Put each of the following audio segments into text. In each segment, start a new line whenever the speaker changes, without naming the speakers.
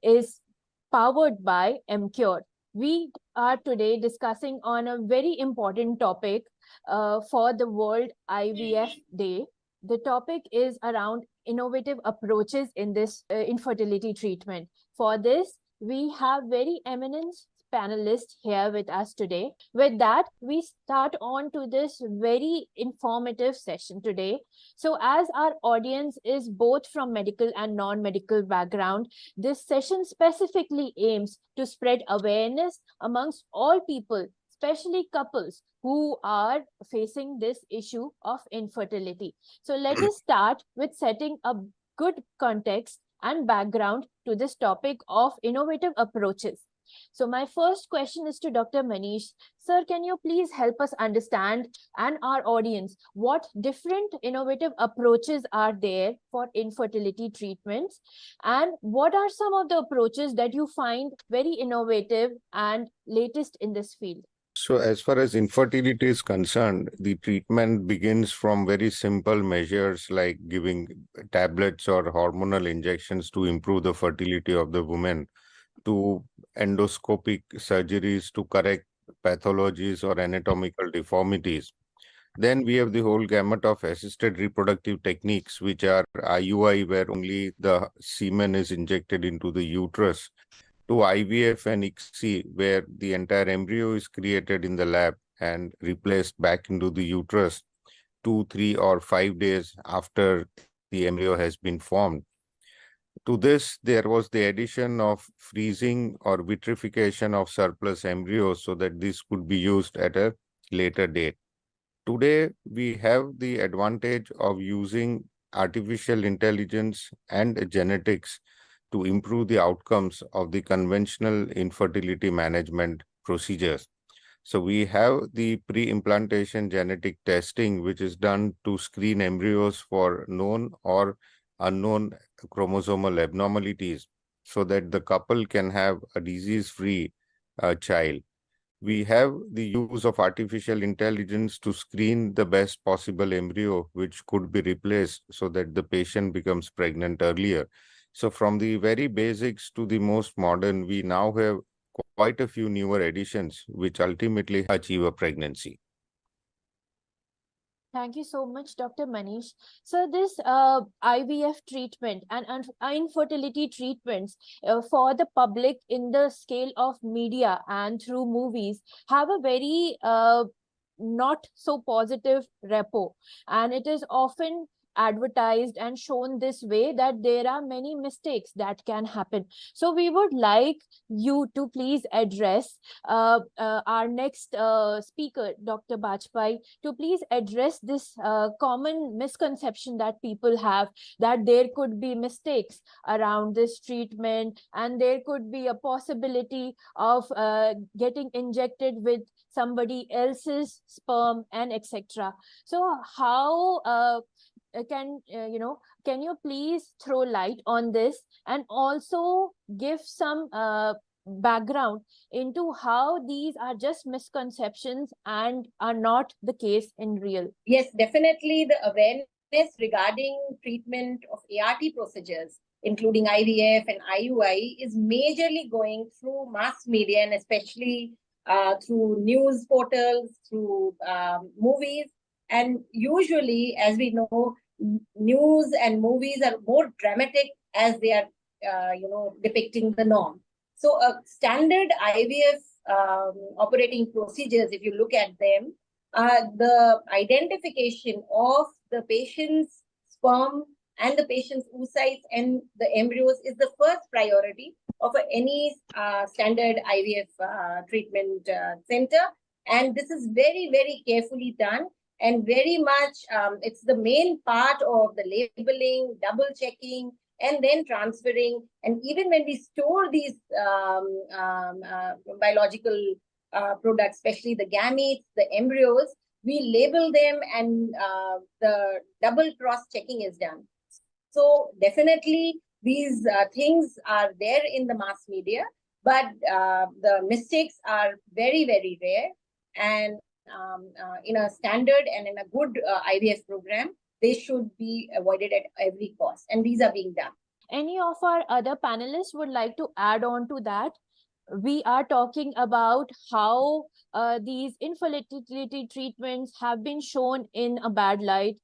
is powered by Emcure. We are today discussing on a very important topic for the World IVF Day. The topic is around innovative approaches in this infertility treatment. For this, we have very eminent panelists here with us today. With that, we start on to this very informative session today. So as our audience is both from medical and non-medical background, this session specifically aims to spread awareness amongst all people, especially couples who are facing this issue of infertility. So let us start with setting a good context and background to this topic of innovative approaches. So my first question is to Dr. Manish. Sir, can you please help us understand and our audience what different innovative approaches are there for infertility treatments, and what are some of the approaches that you find very innovative and latest in this field?
So as far as infertility is concerned, the treatment begins from very simple measures like giving tablets or hormonal injections to improve the fertility of the woman, to endoscopic surgeries to correct pathologies or anatomical deformities. Then we have the whole gamut of assisted reproductive techniques, which are IUI, where only the semen is injected into the uterus, to IVF and ICSI, where the entire embryo is created in the lab and replaced back into the uterus 2, 3, or 5 days after the embryo has been formed. To this, there was the addition of freezing or vitrification of surplus embryos so that this could be used at a later date. Today, we have the advantage of using artificial intelligence and genetics to improve the outcomes of the conventional infertility management procedures. So we have the pre-implantation genetic testing, which is done to screen embryos for known or unknown chromosomal abnormalities so that the couple can have a disease-free child. We have the use of artificial intelligence to screen the best possible embryo, which could be replaced so that the patient becomes pregnant earlier. So from the very basics to the most modern, we now have quite a few newer additions which ultimately achieve a pregnancy.
Thank you so much, Dr. Manish. So this IVF treatment and infertility treatments for the public in the scale of media and through movies have a very not so positive repo, and it is often advertised and shown this way that there are many mistakes that can happen. So we would like you to please address our next speaker, Dr. Bajpai, to please address this common misconception that people have, that there could be mistakes around this treatment and there could be a possibility of getting injected with somebody else's sperm and etc. So how can you please throw light on this and also give some background into how these are just misconceptions and are not the case in real?
Yes, definitely the awareness regarding treatment of ART procedures, including IVF and IUI, is majorly going through mass media and especially through news portals, through movies. And usually, as we know, news and movies are more dramatic as they are, depicting the norm. So standard IVF operating procedures, if you look at them, the identification of the patient's sperm and the patient's oocytes and the embryos is the first priority of any standard IVF treatment center. And this is very, very carefully done. And very much, it's the main part of the labeling, double checking, and then transferring. And even when we store these biological products, especially the gametes, the embryos, we label them and the double cross-checking is done. So definitely these things are there in the mass media, but the mistakes are very, very rare. And in a standard and in a good IVF program, they should be avoided at every cost. And these are being done.
Any of our other panelists would like to add on to that? We are talking about how these infertility treatments have been shown in a bad light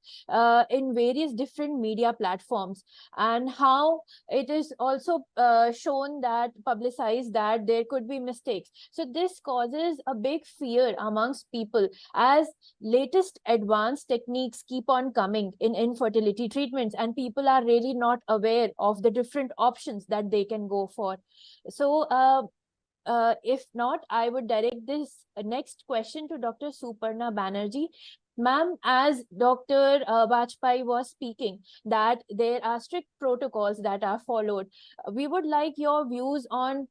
in various different media platforms, and how it is also shown that publicized that there could be mistakes. So this causes a big fear amongst people as latest advanced techniques keep on coming in infertility treatments, and people are really not aware of the different options that they can go for. So if not, I would direct this next question to Dr. Suparna Banerjee. Ma'am, as Dr. Bajpai was speaking, that there are strict protocols that are followed. We would like your views on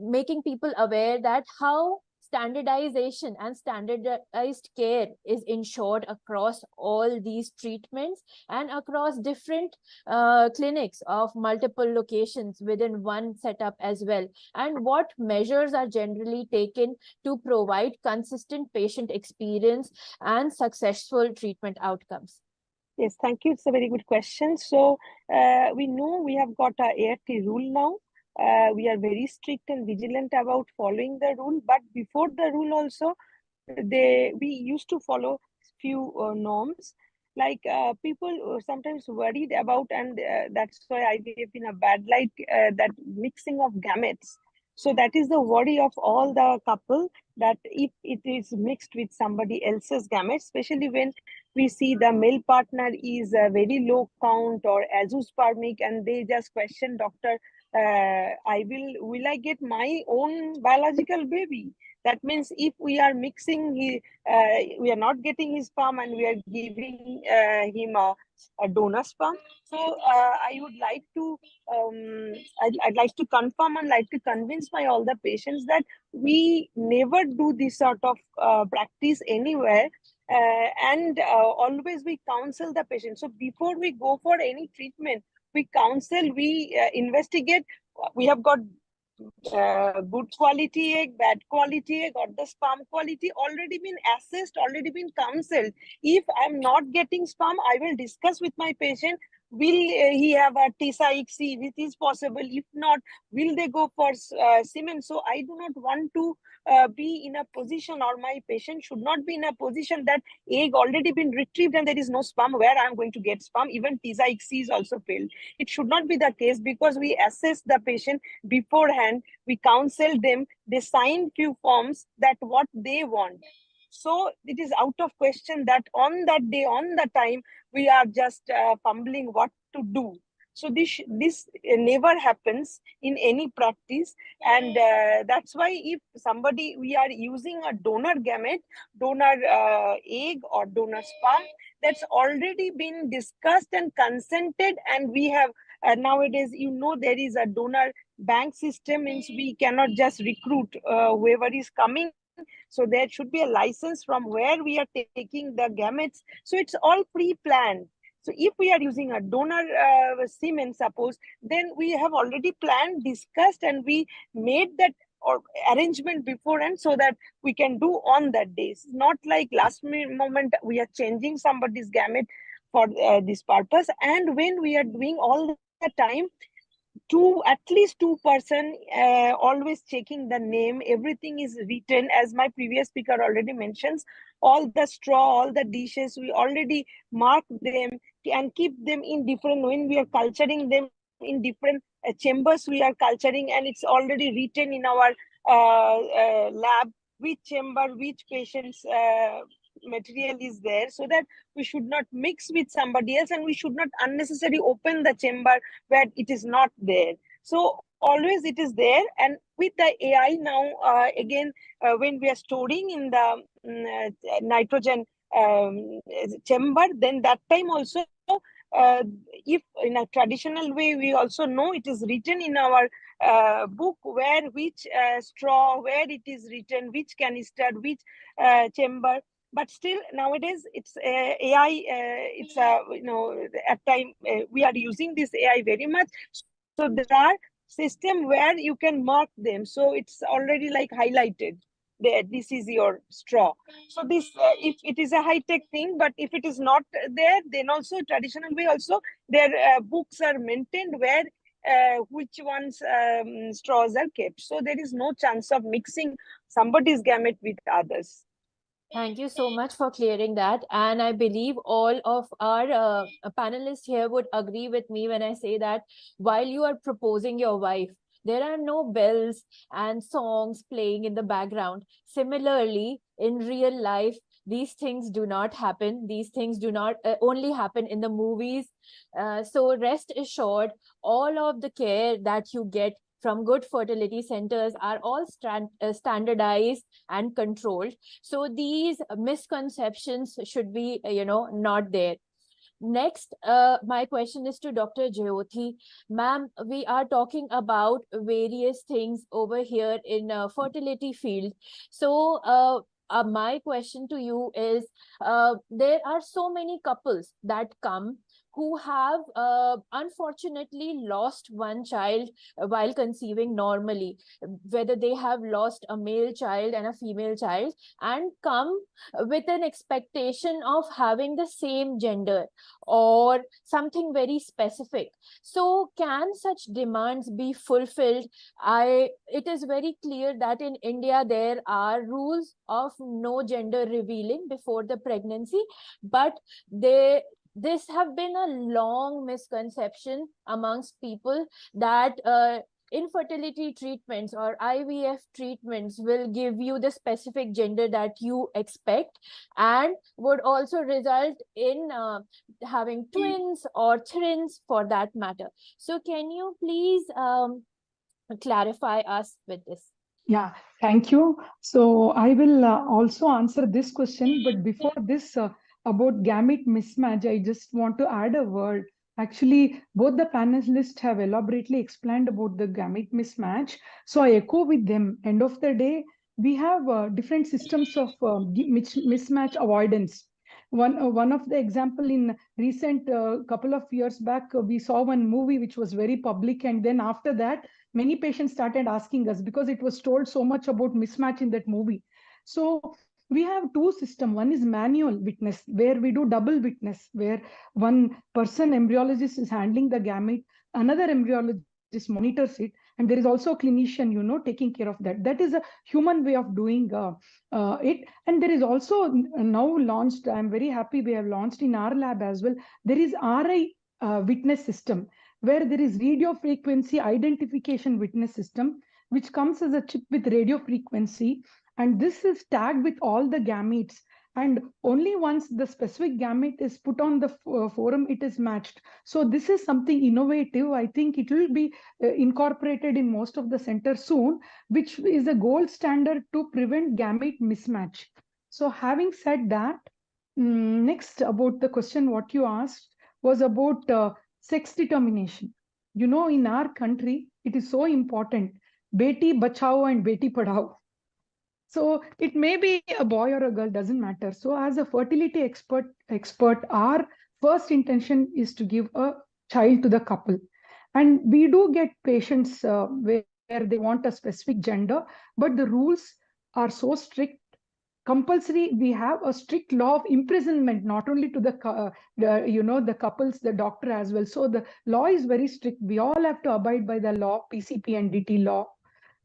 making people aware that how standardization and standardized care is ensured across all these treatments and across different clinics of multiple locations within one setup as well, and what measures are generally taken to provide consistent patient experience and successful treatment outcomes.
Yes, thank you. It's a very good question. So we know we have got our ART rule now. We are very strict and vigilant about following the rule. But before the rule also, we used to follow few norms. Like people sometimes worried about, and that's why IVF in a bad light, that mixing of gametes. So that is the worry of all the couple, that if it is mixed with somebody else's gametes, especially when we see the male partner is a very low count or azoospermic, and they just question doctor, will I get my own biological baby? That means if we are mixing, we are not getting his sperm and we are giving him a donor sperm. So I would like to, I'd like to confirm and like to convince my all the patients that we never do this sort of practice anywhere. And always we counsel the patient. So before we go for any treatment, we counsel, we investigate. We have got good quality egg, bad quality egg, or the sperm quality already been assessed, already been counseled. If I'm not getting sperm, I will discuss with my patient. Will he have a TSA-XC? If it is possible. If not, will they go for semen? So I do not want to be in a position, or my patient should not be in a position that egg already been retrieved and there is no sperm. Where I'm going to get sperm? Even TSA-XC is also failed. It should not be the case, because we assess the patient beforehand. We counsel them. They sign few forms that what they want. So it is out of question that on that day, on the time, we are just fumbling what to do. So this never happens in any practice, and that's why if somebody, we are using a donor gamete, donor egg or donor sperm, that's already been discussed and consented, and we have nowadays, there is a donor bank system, means we cannot just recruit whoever is coming. So there should be a license from where we are taking the gametes. So it's all pre-planned. So if we are using a donor semen, suppose, then we have already planned, discussed, and we made that or arrangement beforehand, so that we can do on that day. It's not like last moment we are changing somebody's gamete for this purpose. And when we are doing all the time, at least 2% always checking the name, everything is written, as my previous speaker already mentions. All the straw, all the dishes, we already mark them and keep them in different, when we are culturing them in different chambers we are culturing, and it's already written in our lab which chamber, which patient's material is there, so that we should not mix with somebody else, and we should not unnecessarily open the chamber where it is not there. So always it is there. And with the AI now, again, when we are storing in the nitrogen chamber, then that time also, if in a traditional way, we also know it is written in our book where which straw, where it is written, which canister, which chamber. But still nowadays it's AI, it's at time we are using this AI very much. So there are system where you can mark them, so it's already like highlighted. this is your straw. So this, if it is a high-tech thing, but if it is not there, then also traditional way also their books are maintained where which ones straws are kept. So there is no chance of mixing somebody's gamete with others.
Thank you so much for clearing that. And I believe all of our panelists here would agree with me when I say that while you are proposing your wife, there are no bells and songs playing in the background. Similarly, in real life, these things do not happen. These things do not only happen in the movies. So rest assured, all of the care that you get from good fertility centers are all standardized and controlled. So these misconceptions should be, not there. Next, my question is to Dr. Jyoti. Ma'am, we are talking about various things over here in fertility field. So my question to you is, there are so many couples that come who have unfortunately lost one child while conceiving normally, whether they have lost a male child and a female child, and come with an expectation of having the same gender or something very specific. So can such demands be fulfilled? It is very clear that in India there are rules of no gender revealing before the pregnancy, but this have been a long misconception amongst people that infertility treatments or IVF treatments will give you the specific gender that you expect and would also result in having twins or thins for that matter. So can you please clarify us with this?
Yeah, thank you. So I will also answer this question, but before this, about gamete mismatch, I just want to add a word. Actually, both the panelists have elaborately explained about the gamete mismatch. So I echo with them. End of the day, we have different systems of mismatch avoidance. One of the example in recent couple of years back, we saw one movie which was very public, and then after that, many patients started asking us because it was told so much about mismatch in that movie. So we have two systems. One is manual witness, where we do double witness, where one person embryologist is handling the gamete, another embryologist monitors it, and there is also a clinician, taking care of that. That is a human way of doing it. And there is also now launched, I'm very happy we have launched in our lab as well, there is RI witness system, where there is radio frequency identification witness system, which comes as a chip with radio frequency. And this is tagged with all the gametes. And only once the specific gamete is put on the forum, it is matched. So this is something innovative. I think it will be incorporated in most of the centers soon, which is a gold standard to prevent gamete mismatch. So having said that, next about the question, what you asked was about sex determination. In our country, it is so important. Beti bachao and beti padhao. So it may be a boy or a girl, doesn't matter. So as a fertility expert, our first intention is to give a child to the couple. And we do get patients where they want a specific gender, but the rules are so strict. Compulsory, we have a strict law of imprisonment, not only to the couples, the doctor as well. So the law is very strict. We all have to abide by the law, PCP and DT law.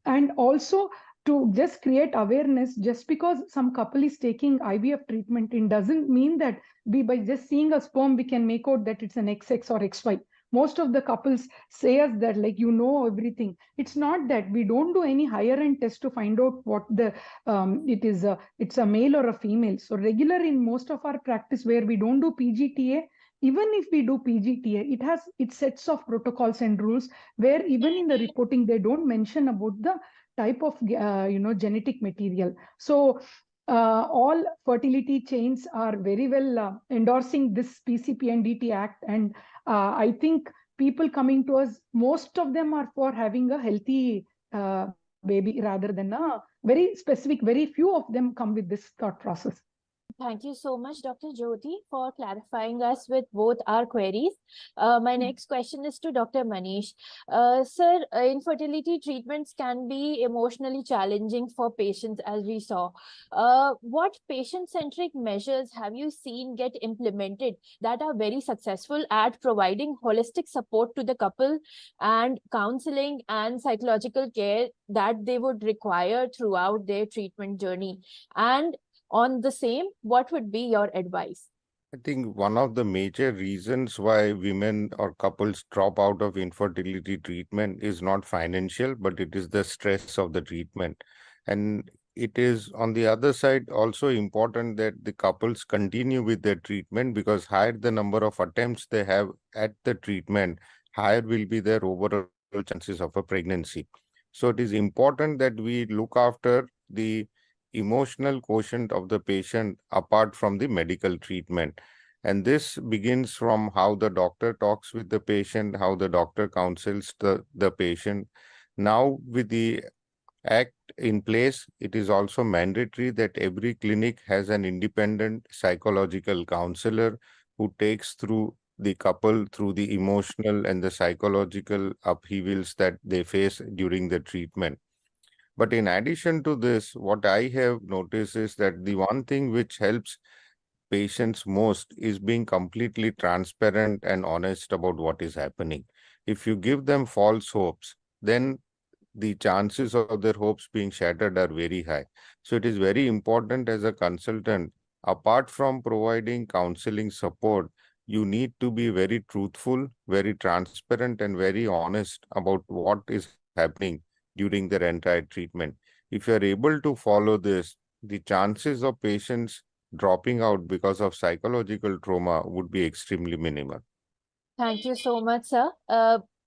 And also to just create awareness, just because some couple is taking IVF treatment, it doesn't mean that by just seeing a sperm, we can make out that it's an XX or XY. Most of the couples say us that, like, everything. It's not that. We don't do any higher end test to find out what the it's a male or a female. So regular in most of our practice where we don't do PGTA, even if we do PGTA, it sets of protocols and rules where even in the reporting, they don't mention about the type of genetic material. So all fertility chains are very well endorsing this PCP and DT Act. And I think people coming to us, most of them are for having a healthy baby rather than a very specific. Very few of them come with this thought process.
Thank you so much, Dr. Jyoti, for clarifying us with both our queries. My next question is to Dr. Manish. Sir, infertility treatments can be emotionally challenging for patients, as we saw. What patient-centric measures have you seen get implemented that are very successful at providing holistic support to the couple and counseling and psychological care that they would require throughout their treatment journey? And on the same, what would be your advice?
I think one of the major reasons why women or couples drop out of infertility treatment is not financial, but it is the stress of the treatment. And it is on the other side also important that the couples continue with their treatment, because higher the number of attempts they have at the treatment, higher will be their overall chances of a pregnancy. So it is important that we look after the emotional quotient of the patient apart from the medical treatment. And this begins from how the doctor talks with the patient, how the doctor counsels the patient. Now, with the Act in place, it is also mandatory that every clinic has an independent psychological counselor who takes through the couple through the emotional and the psychological upheavals that they face during the treatment. But in addition to this, what I have noticed is that the one thing which helps patients most is being completely transparent and honest about what is happening. If you give them false hopes, then the chances of their hopes being shattered are very high. So it is very important as a consultant, apart from providing counseling support, you need to be very truthful, very transparent, and very honest about what is happening during their entire treatment. If you are able to follow this, the chances of patients dropping out because of psychological trauma would be extremely minimal.
Thank you so much, sir.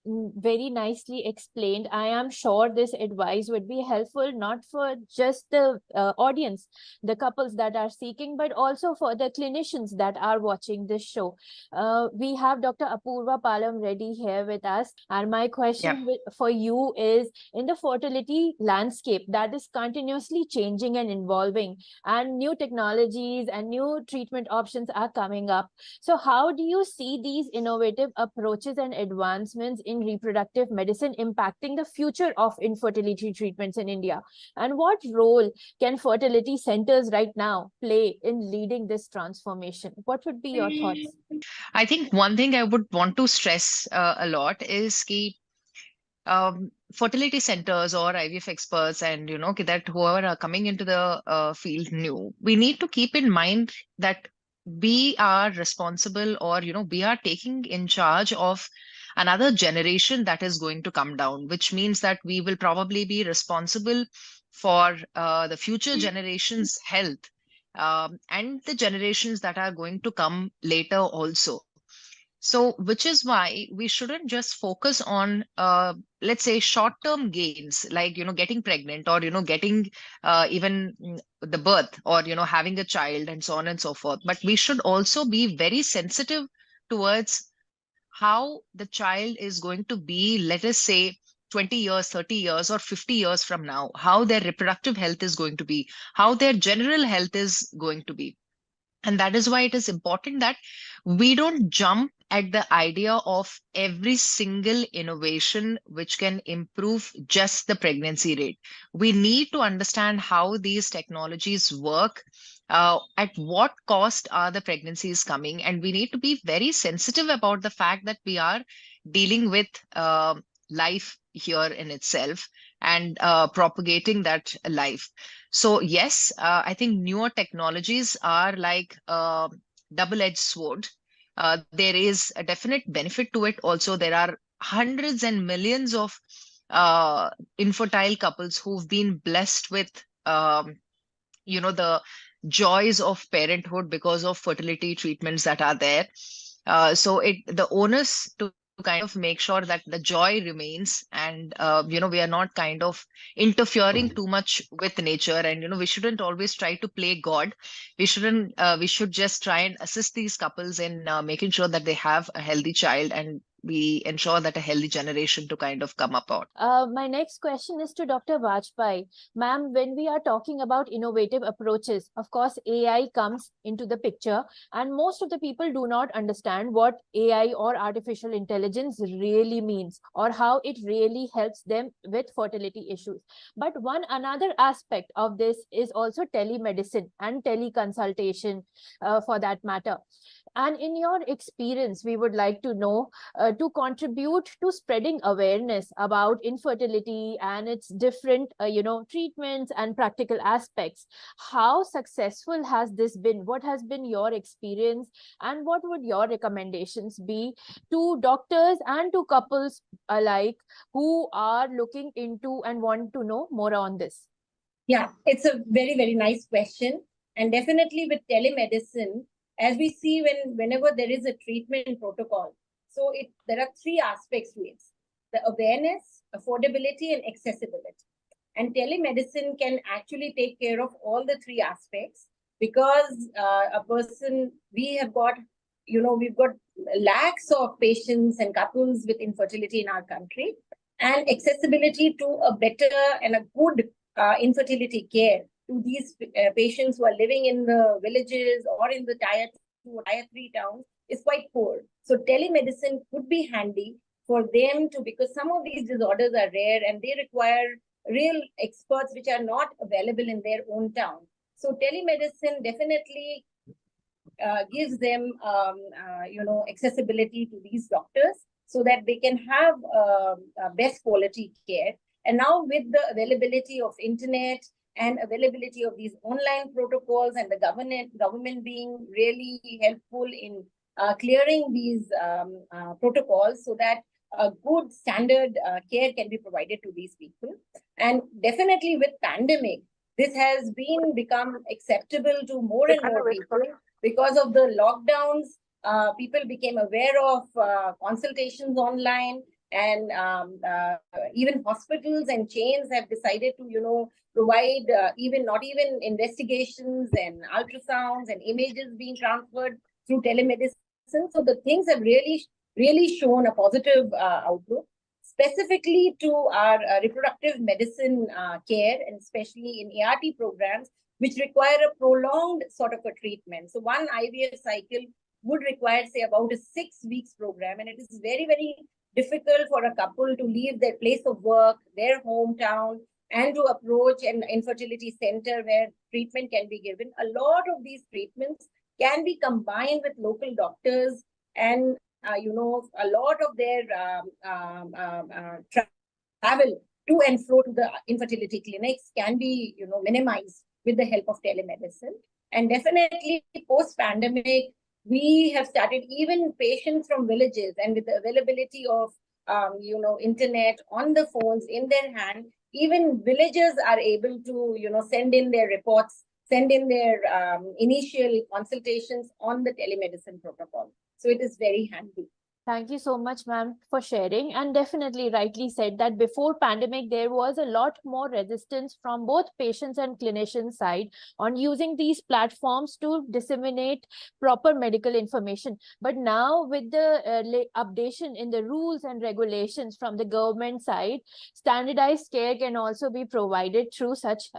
Very nicely explained. I am sure this advice would be helpful not for just the audience, the couples that are seeking, but also for the clinicians that are watching this show. We have Dr. Apurva Palam Reddy here with us. And my question for you is, in the fertility landscape that is continuously changing and evolving, and new technologies and new treatment options are coming up. So how do you see these innovative approaches and advancements in reproductive medicine impacting the future of infertility treatments in India? And what role can fertility centers right now play in leading this transformation? What would be your thoughts?
I think one thing I would want to stress a lot is fertility centers or IVF experts and that whoever are coming into the field new, we need to keep in mind that we are responsible, or we are taking in charge of another generation that is going to come down, which means that we will probably be responsible for the future generations' health, and the generations that are going to come later also. So, which is why we shouldn't just focus on, let's say, short-term gains, like, getting pregnant, or, getting even the birth, or, having a child, and so on and so forth. But we should also be very sensitive towards how the child is going to be, let us say, 20 years, 30 years, or 50 years from now, how their reproductive health is going to be, how their general health is going to be. And that is why it is important that we don't jump at the idea of every single innovation which can improve just the pregnancy rate. We need to understand how these technologies work, at what cost are the pregnancies coming, and we need to be very sensitive about the fact that we are dealing with life here in itself, and propagating that life. So yes, I think newer technologies are like a double-edged sword. There is a definite benefit to it. Also, there are hundreds and millions of infertile couples who've been blessed with, the joys of parenthood because of fertility treatments that are there. So the onus to kind of make sure that the joy remains, and we are not kind of interfering too much with nature, and we shouldn't always try to play God. We should just try and assist these couples in making sure that they have a healthy child, and we ensure that a healthy generation to kind of come about.
My next question is to Dr. Vajpayee. Ma'am, when we are talking about innovative approaches, of course, AI comes into the picture, and most of the people do not understand what AI or artificial intelligence really means or how it really helps them with fertility issues. But another aspect of this is also telemedicine and teleconsultation, for that matter. And in your experience, we would like to know, to contribute to spreading awareness about infertility and its different, treatments and practical aspects. How successful has this been? What has been your experience? And what would your recommendations be to doctors and to couples alike who are looking into and want to know more on this?
Yeah, it's a very, very nice question. And definitely with telemedicine, as we see whenever there is a treatment protocol, so there are three aspects to it: the awareness, affordability, and accessibility. And telemedicine can actually take care of all the three aspects, because we've got lakhs of patients and couples with infertility in our country, and accessibility to a better and a good infertility care to these patients who are living in the villages or in the tier 2 or tier 3 towns is quite poor. So telemedicine could be handy for them because some of these disorders are rare and they require real experts which are not available in their own town. So telemedicine definitely gives them accessibility to these doctors so that they can have best quality care. And now with the availability of internet and availability of these online protocols and the government being really helpful in clearing these protocols so that a good standard care can be provided to these people. And definitely with pandemic, this has become acceptable to more and more people. Because of the lockdowns, people became aware of consultations online, and even hospitals and chains have decided to, provide not even investigations and ultrasounds and images being transferred through telemedicine. So the things have really shown a positive outlook, specifically to our reproductive medicine care, and especially in ART programs, which require a prolonged sort of a treatment. So one IVF cycle would require, say, about a 6 weeks program. And it is very, very difficult for a couple to leave their place of work, their hometown, and to approach an infertility center where treatment can be given. A lot of these treatments can be combined with local doctors, and a lot of their travel to and fro to the infertility clinics can be minimized with the help of telemedicine. And definitely post-pandemic, we have started, even patients from villages, and with the availability of internet on the phones in their hand, even villagers are able to send in their reports, send in their initial consultations on the telemedicine protocol. So it is very handy.
Thank you so much, ma'am, for sharing. And definitely rightly said that before pandemic, there was a lot more resistance from both patients and clinicians side on using these platforms to disseminate proper medical information. But now with the updation in the rules and regulations from the government side, standardized care can also be provided through such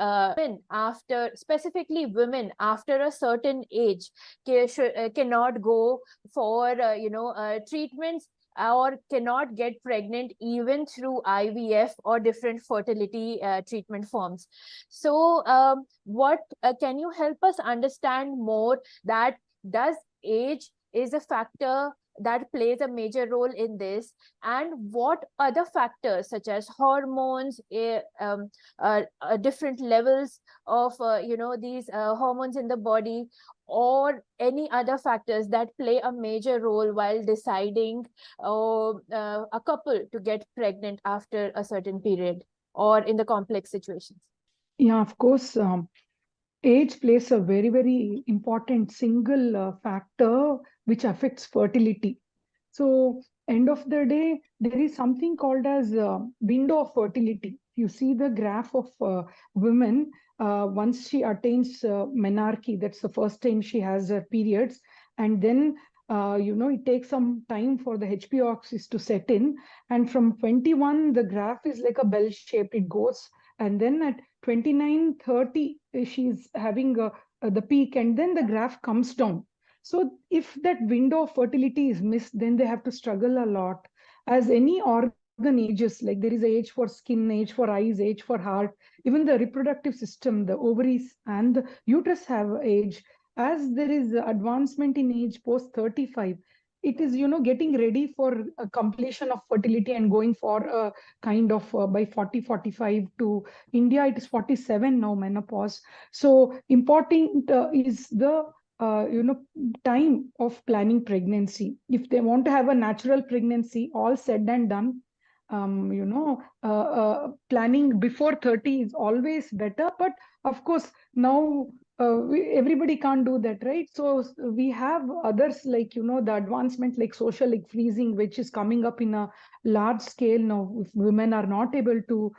specifically women after a certain age cannot go for treatments or cannot get pregnant even through IVF or different fertility treatment forms. So what can you help us understand more that does age is a factor that plays a major role in this, and what other factors such as hormones, different levels of these hormones in the body, or any other factors that play a major role while deciding a couple to get pregnant after a certain period or in the complex situations?
Yeah, of course. Age plays a very, very important single factor which affects fertility. So, end of the day, there is something called as window of fertility. You see the graph of women, once she attains menarche, that's the first time she has her periods, and then it takes some time for the HPO axis to set in. And from 21, the graph is like a bell shape. It goes. And then at 29, 30, she's having the peak. And then the graph comes down. So if that window of fertility is missed, then they have to struggle a lot. As any organ ages, like there is age for skin, age for eyes, age for heart, even the reproductive system, the ovaries and the uterus have age. As there is advancement in age post 35, it is getting ready for a completion of fertility and going for a kind of by 40 45 to India it is 47 now, menopause. So important is the time of planning pregnancy. If they want to have a natural pregnancy, all said and done, planning before 30 is always better. But of course now everybody can't do that, right? So we have others like the advancement like social egg freezing, which is coming up in a large scale now. If women are not able to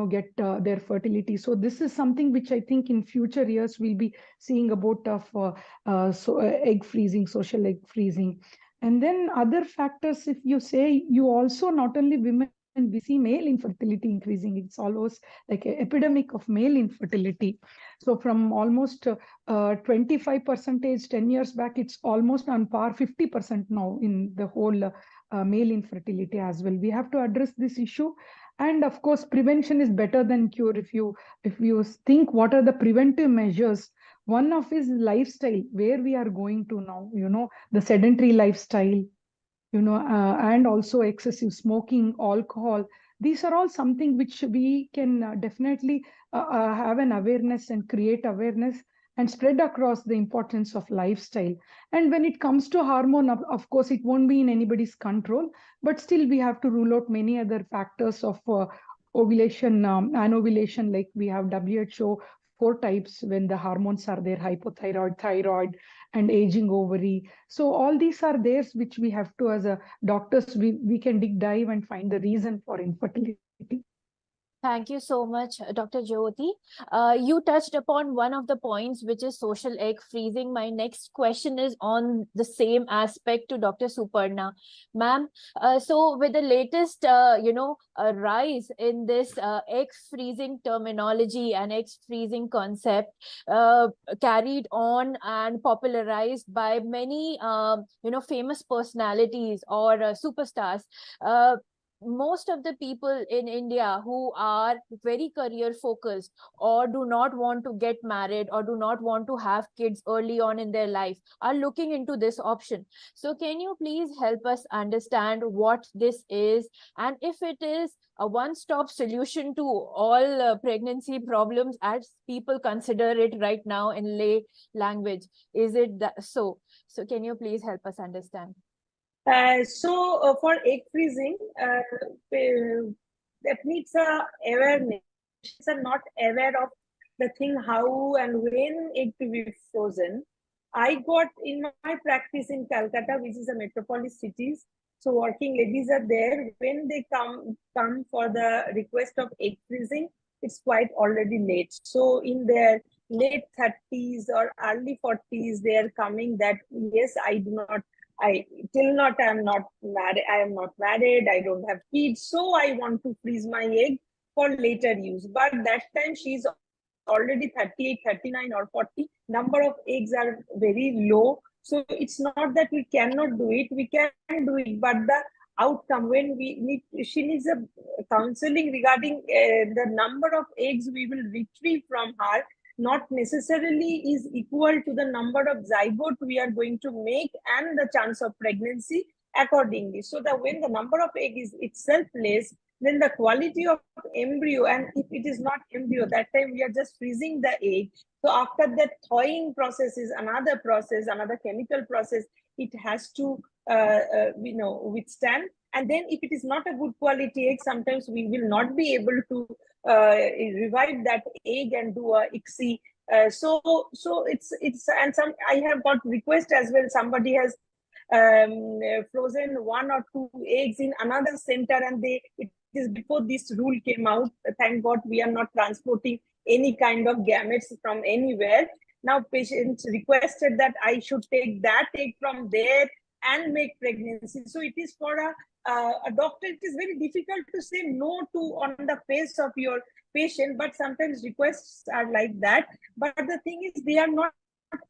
get their fertility, so this is something which I think in future years we'll be seeing about of egg freezing, social egg freezing. And then other factors, if you say, you also not only women, we see male infertility increasing. It's almost like an epidemic of male infertility. So from almost 25% 10 years back, it's almost on par 50% now in the whole male infertility as well. We have to address this issue. And of course, prevention is better than cure. If you think what are the preventive measures, one of is lifestyle, where we are going to now, the sedentary lifestyle, and also excessive smoking, alcohol. These are all something which we can definitely have an awareness and create awareness and spread across the importance of lifestyle. And when it comes to hormone, of course, it won't be in anybody's control, but still we have to rule out many other factors of ovulation, anovulation, like we have WHO 4 types when the hormones are there: hypothyroid, thyroid, and aging ovary. So all these are there which we have to, as a doctors, we can dive and find the reason for infertility.
Thank you so much, Dr. Jyoti. You touched upon one of the points, which is social egg freezing. My next question is on the same aspect to Dr. Suparna. Ma'am, so with the latest, rise in this egg freezing terminology and egg freezing concept carried on and popularized by many, famous personalities or superstars, most of the people in India who are very career focused or do not want to get married or do not want to have kids early on in their life are looking into this option. So can you please help us understand what this is, and if it is a one-stop solution to all pregnancy problems as people consider it right now in lay language? Is it that so? So can you please help us understand?
For egg freezing, that needs awareness. Are not aware of the thing how and when egg to be frozen. I got in my practice in Calcutta, which is a metropolis cities. So working ladies are there. When they come for the request of egg freezing, it's quite already late. So in their late 30s or early 40s, they are coming that yes, I am not married. I am not married. I don't have kids. So I want to freeze my egg for later use. But that time she's already 38, 39 or 40. Number of eggs are very low. So it's not that we cannot do it. We can do it. But the outcome, when she needs a counseling regarding the number of eggs we will retrieve from her, not necessarily is equal to the number of zygote we are going to make and the chance of pregnancy accordingly. So that when the number of egg is itself less, then the quality of embryo, and if it is not embryo, that time we are just freezing the egg. So after that thawing process is another process, another chemical process, it has to withstand. And then if it is not a good quality egg, sometimes we will not be able to revive that egg and do a ICSI. So it's and some I have got request as well. Somebody has frozen 1 or 2 eggs in another center, and it is before this rule came out. Thank God we are not transporting any kind of gametes from anywhere. Now patients requested that I should take that egg from there and make pregnancy. So it is for a doctor, it is very difficult to say no to on the face of your patient, but sometimes requests are like that. But the thing is, they are not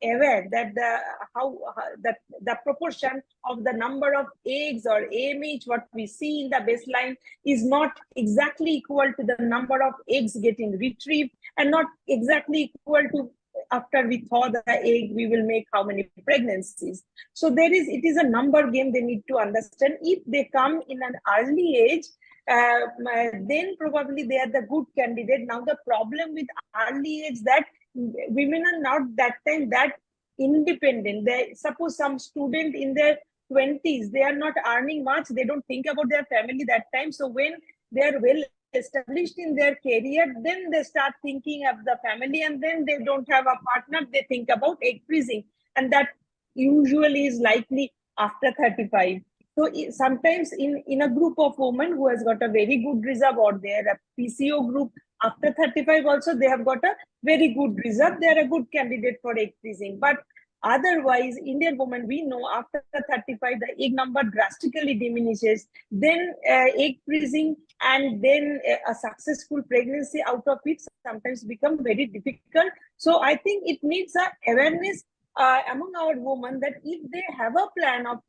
aware that the proportion of the number of eggs or AMH what we see in the baseline is not exactly equal to the number of eggs getting retrieved, and not exactly equal to after we thaw the egg we will make how many pregnancies. So it is a number game they need to understand. If they come in an early age, then probably they are the good candidate. Now the problem with early age that women are not that time that independent. They suppose some student in their 20s, they are not earning much, they don't think about their family that time. So when they are well established in their career, then they start thinking of the family, and then they don't have a partner, they think about egg freezing, and that usually is likely after 35. So sometimes in a group of women who has got a very good reserve, or they are a PCO group, after 35 also they have got a very good reserve, they are a good candidate for egg freezing. But otherwise, Indian women, we know after 35 the egg number drastically diminishes, then egg freezing and then a successful pregnancy out of it sometimes become very difficult. So I think it needs a awareness among our women that if they have a plan of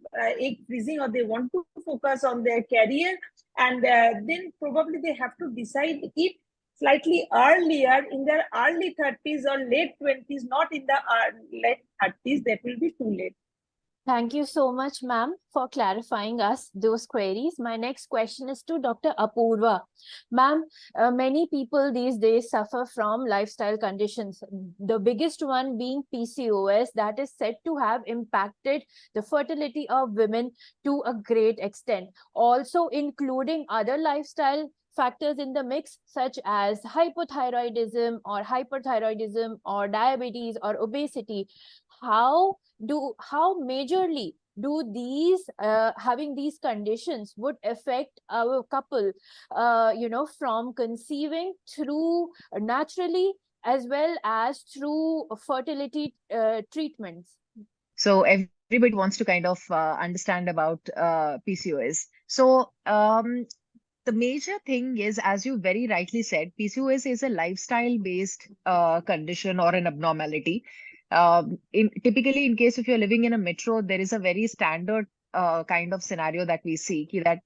egg freezing, or they want to focus on their career, and then probably they have to decide it slightly earlier, in their early 30s or late 20s, not in the late 30s, that will be too late.
Thank you so much, ma'am, for clarifying us those queries. My next question is to Dr. Apurva. Ma'am, many people these days suffer from lifestyle conditions, the biggest one being PCOS, that is said to have impacted the fertility of women to a great extent, also including other lifestyle factors in the mix, such as hypothyroidism or diabetes or obesity. How majorly do these having these conditions would affect our couple, from conceiving through naturally as well as through fertility treatments?
So everybody wants to kind of understand about PCOS. So the major thing is, as you very rightly said, PCOS is a lifestyle-based condition or an abnormality. Typically, in case if you're living in a metro, there is a very standard kind of scenario that we see that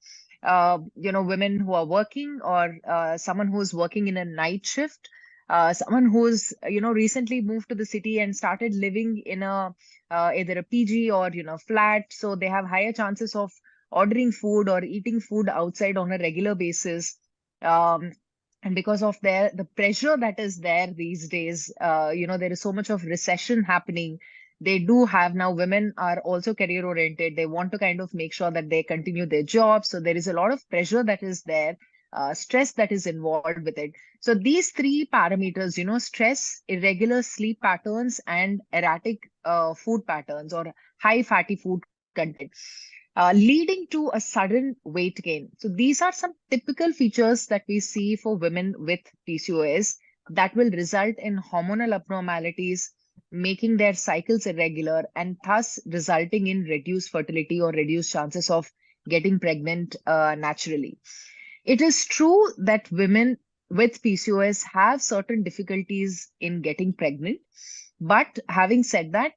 women who are working, or someone who's working in a night shift, someone who's recently moved to the city and started living in a either a PG or flat, so they have higher chances of ordering food or eating food outside on a regular basis. And because of the pressure that is there these days, there is so much of recession happening. They do have, now women are also career oriented. They want to kind of make sure that they continue their jobs. So there is a lot of pressure that is there, stress that is involved with it. So these three parameters, stress, irregular sleep patterns, and erratic food patterns or high fatty food content, leading to a sudden weight gain. So these are some typical features that we see for women with PCOS that will result in hormonal abnormalities, making their cycles irregular, and thus resulting in reduced fertility or reduced chances of getting pregnant naturally. It is true that women with PCOS have certain difficulties in getting pregnant, but having said that,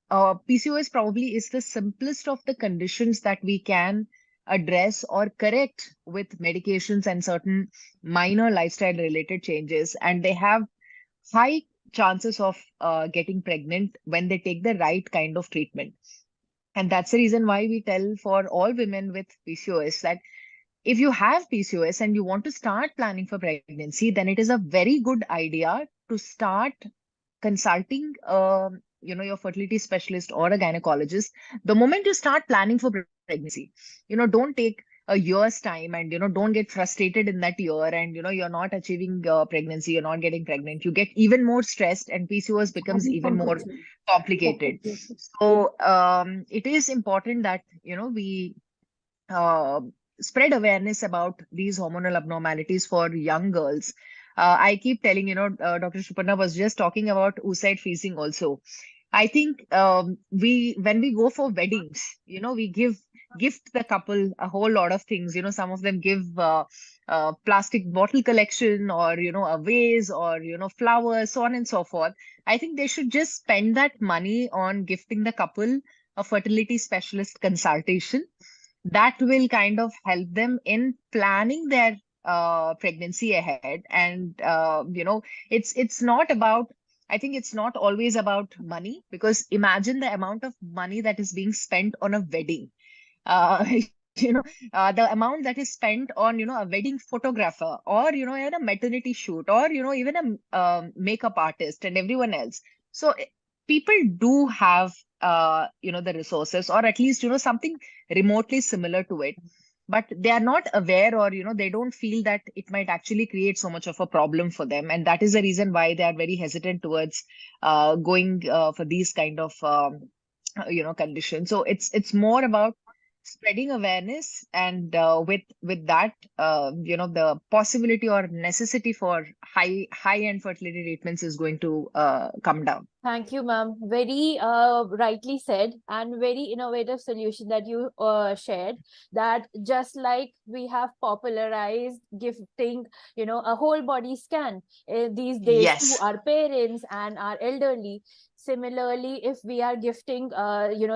PCOS probably is the simplest of the conditions that we can address or correct with medications and certain minor lifestyle related changes. And they have high chances of getting pregnant when they take the right kind of treatment. And that's the reason why we tell for all women with PCOS that if you have PCOS and you want to start planning for pregnancy, then it is a very good idea to start consulting your fertility specialist or a gynecologist the moment you start planning for pregnancy. Don't take a year's time and don't get frustrated in that year and you're not achieving pregnancy, you're not getting pregnant. You get even more stressed and PCOS becomes even more complicated. So it is important that we spread awareness about these hormonal abnormalities for young girls. I keep telling, Dr. Suparna was just talking about oocyte freezing also. I think when we go for weddings, we gift the couple a whole lot of things. Some of them give plastic bottle collection, or a vase, or flowers, so on and so forth. I think they should just spend that money on gifting the couple a fertility specialist consultation. That will kind of help them in planning their pregnancy ahead. And it's not about, I think it's not always about money, because imagine the amount of money that is being spent on a wedding. uh, the amount that is spent on a wedding photographer, or in a maternity shoot, or even a makeup artist and everyone else. So people do have the resources, or at least something remotely similar to it, but they are not aware, or they don't feel that it might actually create so much of a problem for them, and that is the reason why they are very hesitant towards going for these kind of conditions. So it's more about spreading awareness, and with that, the possibility or necessity for high end fertility treatments is going to come down.
Thank you, ma'am. Very rightly said, and very innovative solution that you shared. That just like we have popularized gifting, a whole body scan these days
Yes.
to our parents and our elderly. Similarly, if we are gifting,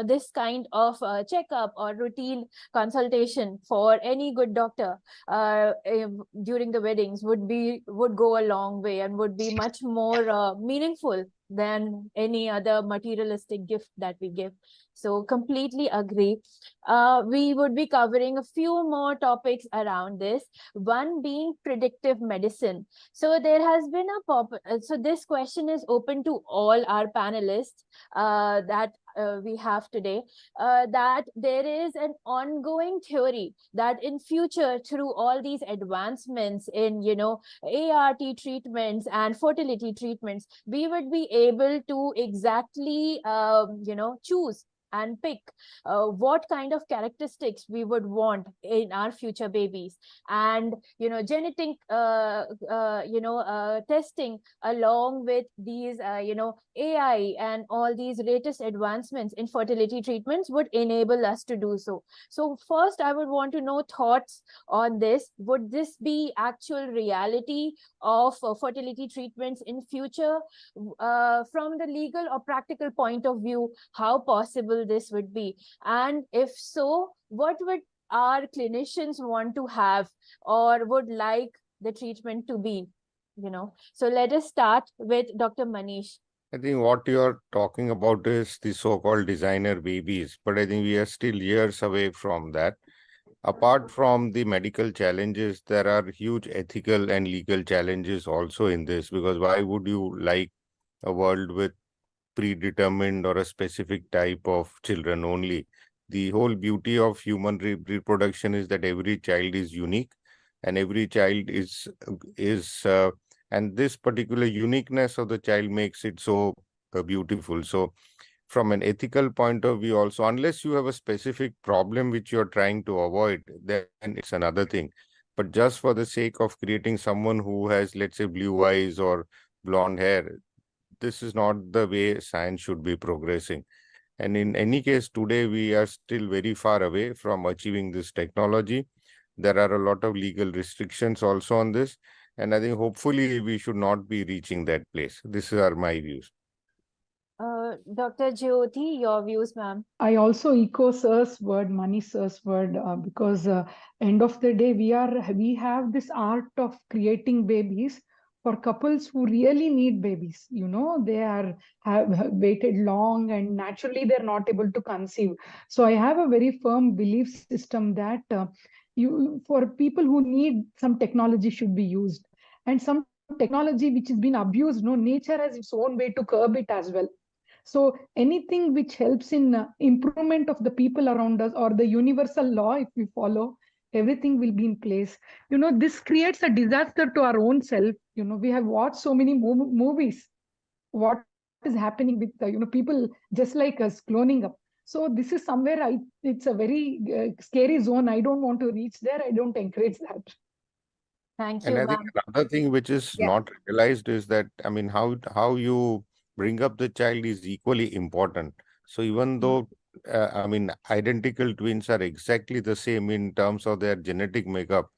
this kind of checkup or routine consultation for any good doctor during the weddings would go a long way, and would be much more meaningful than any other materialistic gift that we give. So completely agree. We would be covering a few more topics around this, one being predictive medicine. So there has been so this question is open to all our panelists that we have today, that there is an ongoing theory that in future, through all these advancements in ART treatments and fertility treatments, we would be able to exactly choose and pick what kind of characteristics we would want in our future babies. And genetic testing, along with these AI and all these latest advancements in fertility treatments, would enable us to do so. So first, I would want to know thoughts on this. Would this be actual reality of fertility treatments in future? From the legal or practical point of view, how possible this would be? And if so, what would our clinicians want to have or would like the treatment to be? So let us start with Dr. Manish.
I think what you're talking about is the so-called designer babies, but I think we are still years away from that. Apart from the medical challenges, there are huge ethical and legal challenges also in this, because why would you like a world with predetermined or a specific type of children only? The whole beauty of human reproduction is that every child is unique, and every child is and this particular uniqueness of the child makes it so beautiful. So from an ethical point of view also, unless you have a specific problem which you're trying to avoid, then it's another thing. But just for the sake of creating someone who has, let's say, blue eyes or blonde hair, this is not the way science should be progressing. And in any case, today we are still very far away from achieving this technology. There are a lot of legal restrictions also on this. And I think hopefully we should not be reaching that place. These are my views.
Dr. Jyoti, your views, ma'am.
I also echo Sir's word, Manish Sir's word, because end of the day, we have this art of creating babies for couples who really need babies. They have waited long, and naturally they're not able to conceive. So I have a very firm belief system that for people who need, some technology should be used, and some technology which has been abused. Nature has its own way to curb it as well. So anything which helps in improvement of the people around us, or the universal law, if we follow, everything will be in place. This creates a disaster to our own self. We have watched so many movies. What is happening with people just like us cloning up? So this is somewhere it's a very scary zone. I don't want to reach there. I don't encourage that.
Thank
And
you,
I think
ma'am.
another thing which is
Yeah.
not realized is that, I mean, how you bring up the child is equally important. So even though, I mean, identical twins are exactly the same in terms of their genetic makeup,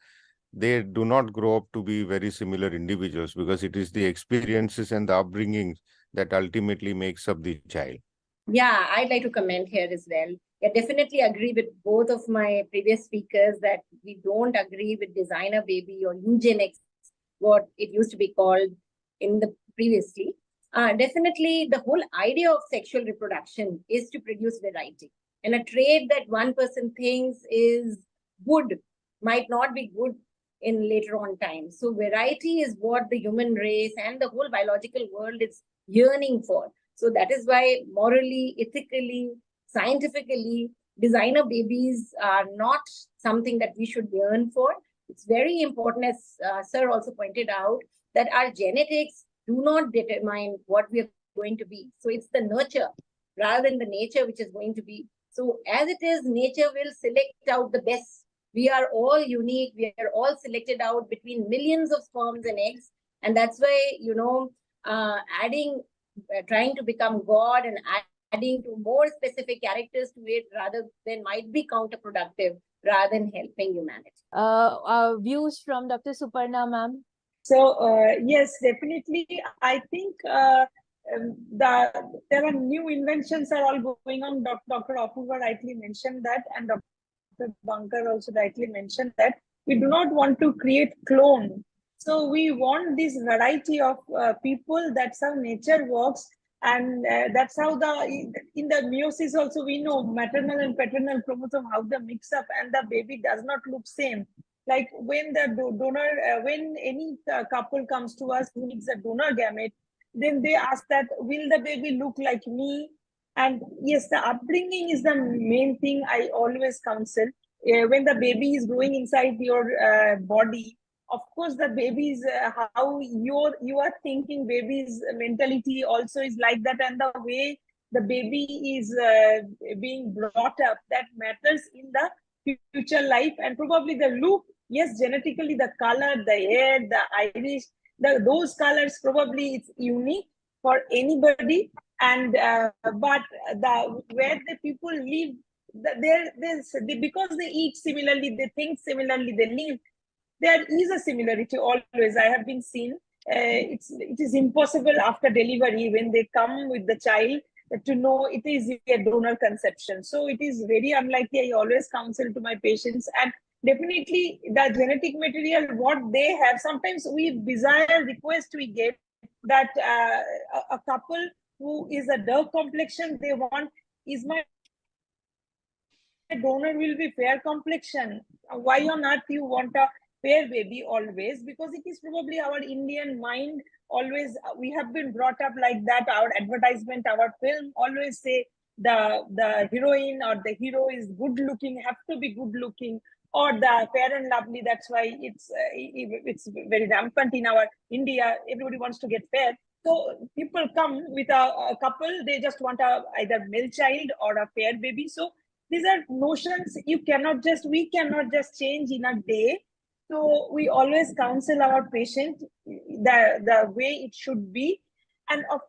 they do not grow up to be very similar individuals, because it is the experiences and the upbringing that ultimately makes up the child.
Yeah, I'd like to comment here as well. I definitely agree with both of my previous speakers that we don't agree with designer baby or eugenics, what it used to be called in the previously. Definitely, the whole idea of sexual reproduction is to produce variety. And a trait that one person thinks is good might not be good in later on time. So variety is what the human race and the whole biological world is yearning for. So that is why morally, ethically, scientifically, designer babies are not something that we should yearn for. It's very important, as Sir also pointed out, that our genetics do not determine what we are going to be. So it's the nurture rather than the nature which is going to be. So as it is, nature will select out the best. We are all unique. We are all selected out between millions of sperms and eggs. And that's why, trying to become God and adding to more specific characters to it rather than might be counterproductive rather than helping humanity.
Views from Dr. Suparna, ma'am.
So yes, definitely. I think there are new inventions are all going on. Dr. Apurva rightly mentioned that, and Dr. Bankar also rightly mentioned that we do not want to create clone. So we want this variety of people. That's how nature works, and that's how in the meiosis also we know maternal and paternal chromosome how they mix up, and the baby does not look same. Like when the donor, when any couple comes to us who needs a donor gamete, then they ask that, will the baby look like me? And yes, the upbringing is the main thing I always counsel. When the baby is growing inside your body, of course, the baby's how you are thinking, baby's mentality also is like that, and the way the baby is being brought up, that matters in the future life. And probably the look, yes, genetically the color, the hair, the iris, those colors, probably it's unique for anybody. And but where the people live, because they eat similarly, they think similarly, they live, there is a similarity always. I have been seen. It is impossible after delivery when they come with the child to know it is a donor conception. So it is very unlikely. I always counsel to my patients, and definitely the genetic material what they have. Sometimes we desire request we get that a couple who is a dark complexion, they want, is my donor will be fair complexion. Why on earth you want a fair baby always? Because it is probably our Indian mind always, we have been brought up like that. Our advertisement, our film always say the heroine or the hero is good looking, have to be good looking, or the fair and lovely. That's why it's very rampant in our India. Everybody wants to get fair. So people come with a couple, they just want either male child or a fair baby. So these are notions we cannot just change in a day. So we always counsel our patient the way it should be. And of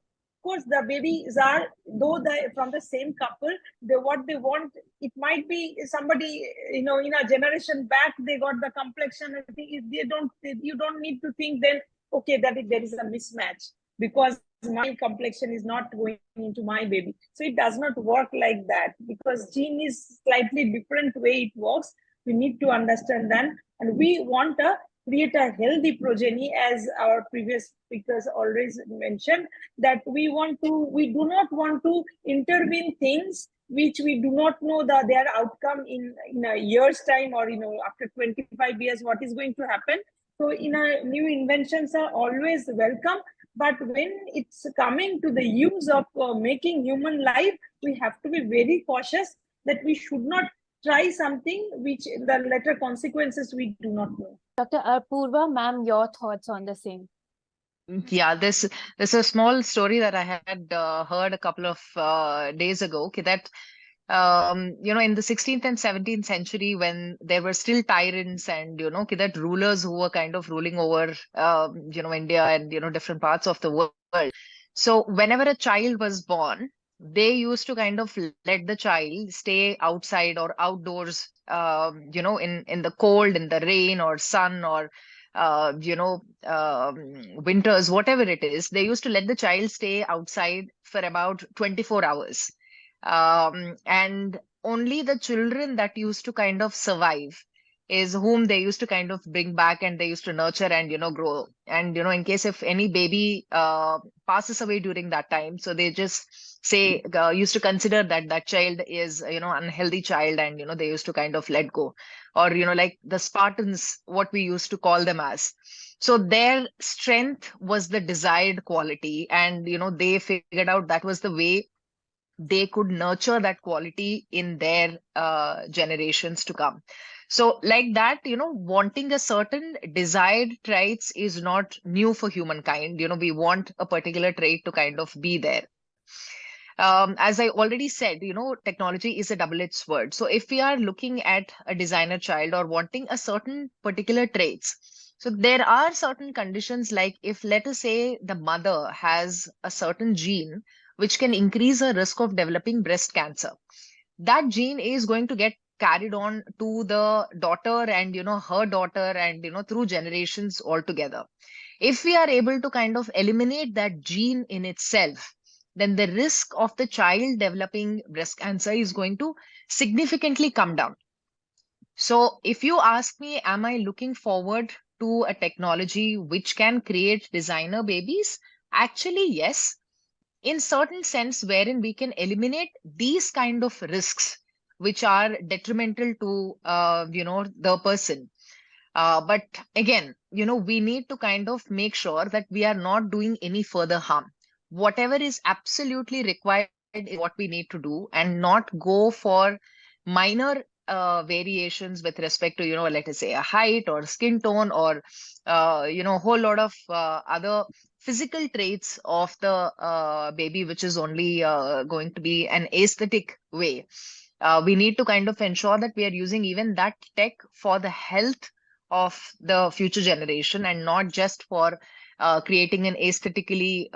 course, the babies are, though from the same couple, what they want, it might be somebody, in a generation back, they got the complexion. I think you don't need to think then, okay, that there is a mismatch because my complexion is not going into my baby. So it does not work like that, because gene is slightly different way it works. We need to understand that, and we want to create a healthy progeny, as our previous speakers always mentioned, that we do not want to intervene things which we do not know their outcome in a year's time, or after 25 years what is going to happen. So new inventions are always welcome. But when it's coming to the use of making human life, we have to be very cautious that we should not try something which the later consequences we do not know.
Dr. Apurva, ma'am, your thoughts on the same?
Yeah, this is a small story that I had heard a couple of days ago. Okay, that in the 16th and 17th century, when there were still tyrants and, that rulers who were kind of ruling over, India and, different parts of the world. So whenever a child was born, they used to kind of let the child stay outside or outdoors, in the cold, in the rain or sun or, winters, whatever it is. They used to let the child stay outside for about 24 hours. And only the children that used to kind of survive is whom they used to kind of bring back, and they used to nurture and grow. And in case if any baby passes away during that time, so they just say used to consider that that child is unhealthy child, and they used to kind of let go. Or like the Spartans, what we used to call them as. So their strength was the desired quality, and they figured out that was the way they could nurture that quality in their generations to come. So like that, wanting a certain desired traits is not new for humankind. We want a particular trait to kind of be there. As I already said, technology is a double-edged sword. So if we are looking at a designer child or wanting a certain particular traits, so there are certain conditions, like if, let us say, the mother has a certain gene which can increase her risk of developing breast cancer. That gene is going to get carried on to the daughter and, her daughter and, through generations altogether. If we are able to kind of eliminate that gene in itself, then the risk of the child developing breast cancer is going to significantly come down. So if you ask me, am I looking forward to a technology which can create designer babies? Actually, yes, in certain sense, wherein we can eliminate these kind of risks which are detrimental to the person. But again, we need to kind of make sure that we are not doing any further harm. Whatever is absolutely required is what we need to do, and not go for minor variations with respect to, let us say, a height or skin tone or, a whole lot of other physical traits of the baby, which is only going to be an aesthetic way. We need to kind of ensure that we are using even that tech for the health of the future generation, and not just for creating an aesthetically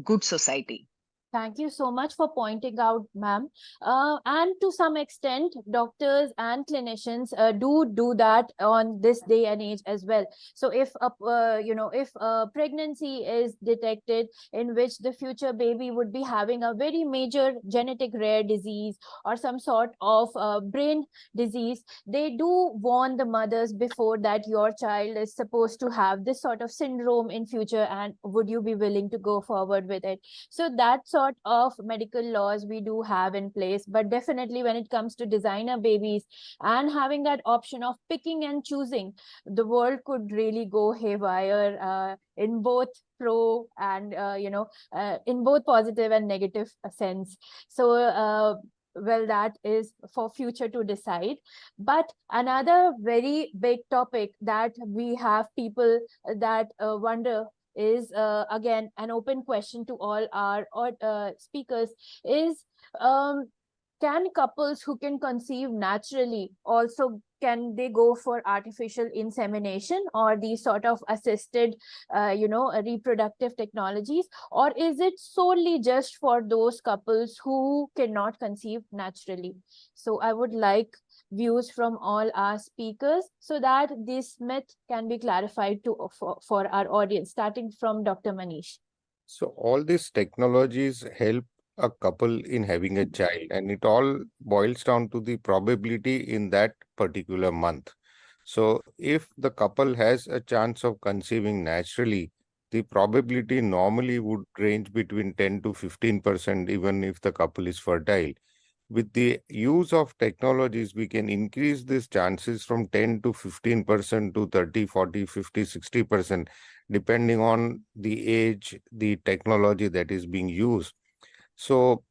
good society.
Thank you so much for pointing out, ma'am. And to some extent, doctors and clinicians do that on this day and age as well. So if a pregnancy is detected in which the future baby would be having a very major genetic rare disease or some sort of brain disease, they do warn the mothers before that your child is supposed to have this sort of syndrome in future, and would you be willing to go forward with it? So that sort of medical laws we do have in place, but definitely when it comes to designer babies and having that option of picking and choosing, the world could really go haywire in both pro and in both positive and negative sense. So well, that is for future to decide. But another very big topic that we have people that wonder is again an open question to all our speakers is, can couples who can conceive naturally also, can they go for artificial insemination or these sort of assisted reproductive technologies, or is it solely just for those couples who cannot conceive naturally? So I would like views from all our speakers so that this myth can be clarified for our audience, starting from Dr. Manish.
So all these technologies help a couple in having a child, and it all boils down to the probability in that particular month. So if the couple has a chance of conceiving naturally, the probability normally would range between 10 to 15%, even if the couple is fertile. With the use of technologies, we can increase these chances from 10 to 15% to 30, 40, 50, 60%, depending on the age, the technology that is being used. So,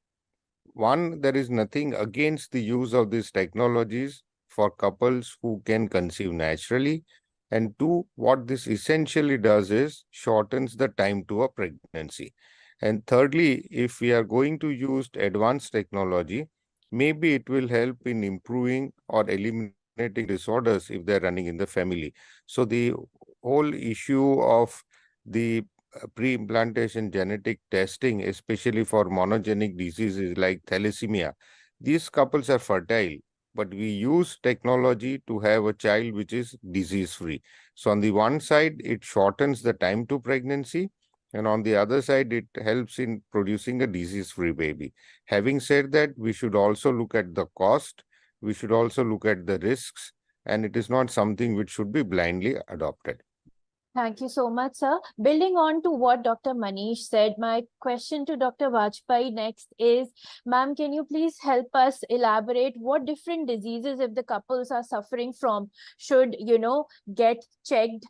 one, there is nothing against the use of these technologies for couples who can conceive naturally. And two, what this essentially does is shortens the time to a pregnancy. And thirdly, if we are going to use advanced technology, maybe it will help in improving or eliminating disorders if they're running in the family. So the whole issue of the pre-implantation genetic testing, especially for monogenic diseases like thalassemia, these couples are fertile, but we use technology to have a child which is disease-free. So on the one side, it shortens the time to pregnancy, and on the other side, it helps in producing a disease-free baby. Having said that, we should also look at the cost, we should also look at the risks, and it is not something which should be blindly adopted.
Thank you so much, sir. Building on to what Dr. Manish said, my question to Dr. Vajpayee next is, ma'am, can you please help us elaborate what different diseases, if the couples are suffering from, should, get checked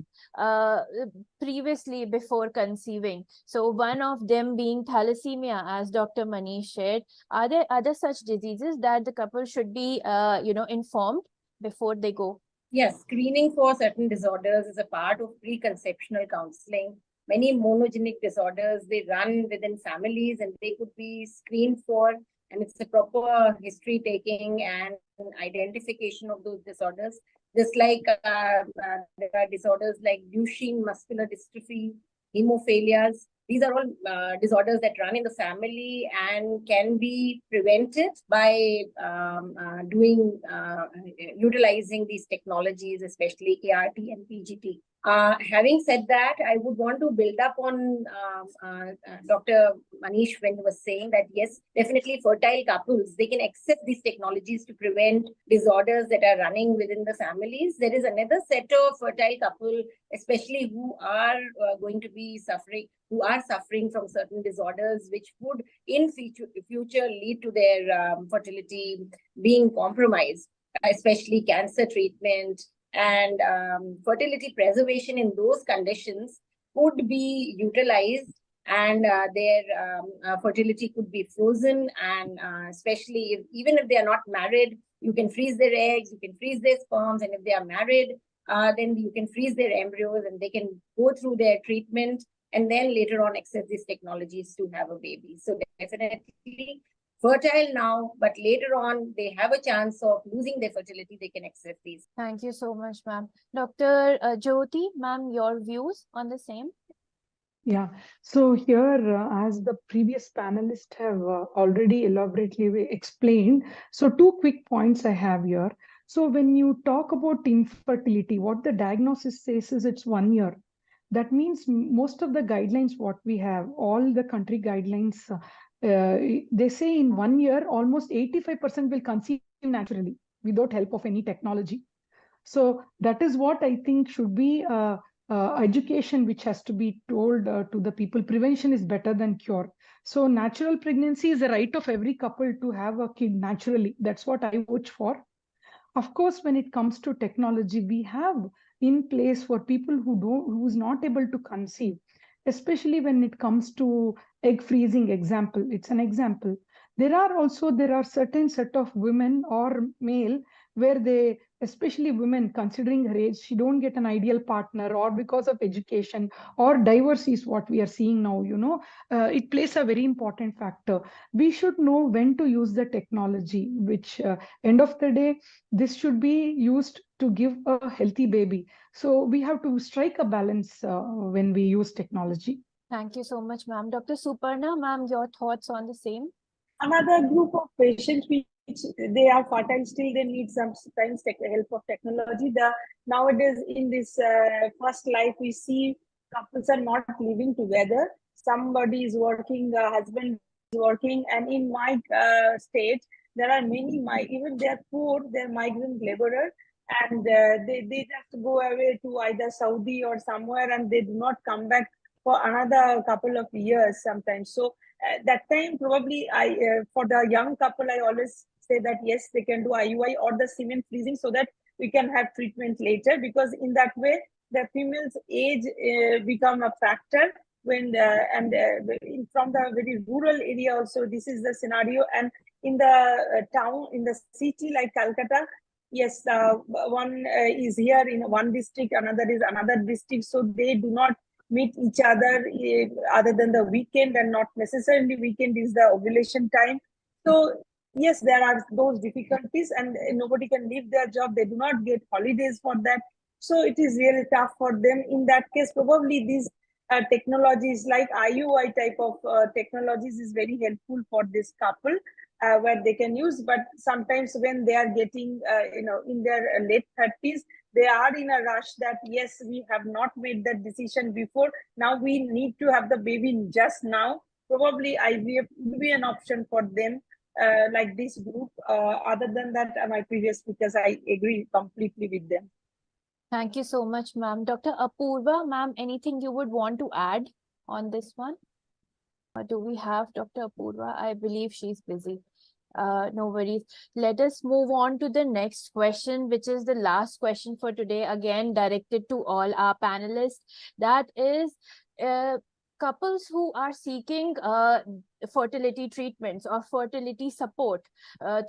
previously before conceiving? So one of them being thalassemia, as Dr. Manish shared. Are there other such diseases that the couple should be, informed before they go?
Yes, screening for certain disorders is a part of preconceptional counseling. Many monogenic disorders, they run within families and they could be screened for, and it's a proper history taking and identification of those disorders. Just like there are disorders like Duchenne muscular dystrophy, hemophilias. These are all disorders that run in the family and can be prevented by utilizing these technologies, especially ART and PGT. Having said that, I would want to build up on Dr. Manish when he was saying that, yes, definitely fertile couples, they can accept these technologies to prevent disorders that are running within the families. There is another set of fertile couple, especially who are going to be suffering, who are suffering from certain disorders, which would in future lead to their fertility being compromised, especially cancer treatment. And fertility preservation in those conditions could be utilized, and their fertility could be frozen. And especially even if they are not married, you can freeze their eggs, you can freeze their sperms, and if they are married, then you can freeze their embryos and they can go through their treatment and then later on access these technologies to have a baby. So definitely fertile now, but later on they have a chance of losing their fertility, they can accept these.
Thank you so much, ma'am. Dr. Jyoti, ma'am, your views on the same?
Yeah, so here, as the previous panelists have already elaborately explained, so two quick points I have here. So when you talk about infertility, what the diagnosis says is it's 1 year. That means most of the guidelines, what we have, all the country guidelines, they say in 1 year, almost 85% will conceive naturally without help of any technology. So that is what I think should be education which has to be told to the people. Prevention is better than cure. So natural pregnancy is a right of every couple to have a kid naturally. That's what I vote for. Of course, when it comes to technology, we have in place for people who's not able to conceive, especially when it comes to egg freezing example. It's an example. There are certain set of women or male where they, especially women considering her age, she don't get an ideal partner, or because of education or divorce is what we are seeing now, it plays a very important factor. We should know when to use the technology, which end of the day, this should be used to give a healthy baby. So we have to strike a balance when we use technology.
Thank you so much, ma'am. Dr. Suparna, ma'am, your thoughts on the same?
Another group of patients which they are fertile still, they need sometimes help of technology. Nowadays in this first life, we see couples are not living together. Somebody is working, the husband is working, and in my state, there are many, even they are poor, they're migrant laborer, and they just go away to either Saudi or somewhere, and they do not come back for another couple of years sometimes. So that time, probably for the young couple, I always say that yes, they can do IUI or the semen freezing so that we can have treatment later, because in that way the female's age become a factor when from the very rural area also this is the scenario. And in the town, in the city like Calcutta, yes, one is here in one district, another is another district, so they do not meet each other other than the weekend, and not necessarily weekend is the ovulation time. So yes, there are those difficulties, and nobody can leave their job. They do not get holidays for that. So it is really tough for them. In that case, probably these technologies like IUI type of technologies is very helpful for this couple, where they can use. But sometimes when they are getting, in their late 30s, they are in a rush that, yes, we have not made that decision before. Now we need to have the baby just now. Probably IVF will be an option for them, like this group. Other than that, my previous speakers, I agree completely with them.
Thank you so much, ma'am. Dr. Apurva, ma'am, anything you would want to add on this one? Or do we have Dr. Apurva? I believe she's busy. No worries. Let us move on to the next question, which is the last question for today, again directed to all our panelists. That is, couples who are seeking fertility treatments or fertility support